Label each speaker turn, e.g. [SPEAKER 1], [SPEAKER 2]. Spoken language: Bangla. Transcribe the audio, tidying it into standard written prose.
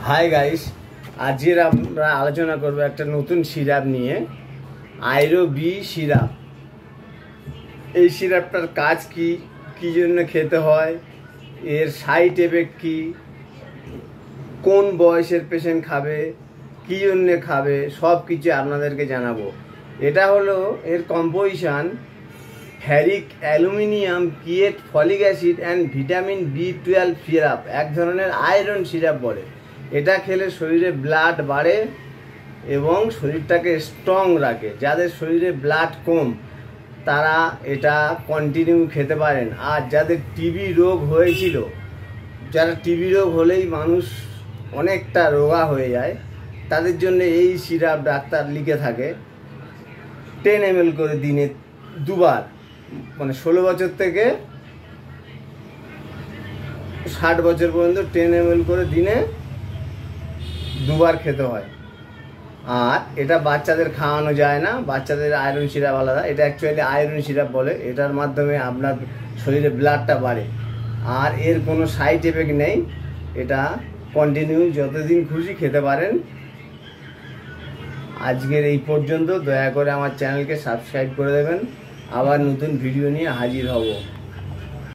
[SPEAKER 1] হাই গাইস, আজকের আমরা আলোচনা করব একটা নতুন সিরাপ নিয়ে, আইরো বি সিরাপ। এই সিরাপটার কাজ কি, কী জন্য খেতে হয়, এর সাইড এফেক্ট কী, কোন বয়সের পেশেন্ট খাবে, কী জন্যে খাবে, সব কিছু আপনাদেরকে জানাবো। এটা হলো এর কম্পোজিশন ফেরিক অ্যালুমিনিয়াম কিয়েট folic acid and vitamin B12 syrup, এক ধরনের আয়রন সিরাপ বলে। এটা খেলে শরীরে ব্লাড বাড়ে এবং শরীরটাকে স্ট্রং রাখে। যাদের শরীরে ব্লাড কম তারা এটা কন্টিনিউ খেতে পারেন। আর যাদের টিবি রোগ হয়েছিল, যারা টিবি রোগ হলেই মানুষ অনেকটা রোগা হয়ে যায়, তাদের জন্য এই সিরাপ ডাক্তার লিখে থাকে 10 ml করে দিনে দুবার, মানে 16 বছর থেকে 60 বছর পর্যন্ত 10 ml করে দিনে দুবার খেতে হয়। আর এটা বাচ্চাদের খাওয়ানো যায় না, বাচ্চাদের আয়রন সিরাপ আলাদা, এটা অ্যাকচুয়ালি আয়রন সিরাপ বলে। এটার মাধ্যমে আপনার শরীরে ব্লাডটা বাড়ে, আর এর কোনো সাইড এফেক্ট নেই। এটা কন্টিনিউ যতদিন খুশি খেতে পারেন। আজকের এই পর্যন্ত। দয়া করে আমার চ্যানেলকে সাবস্ক্রাইব করে দেবেন। আবার নতুন ভিডিও নিয়ে হাজির হব।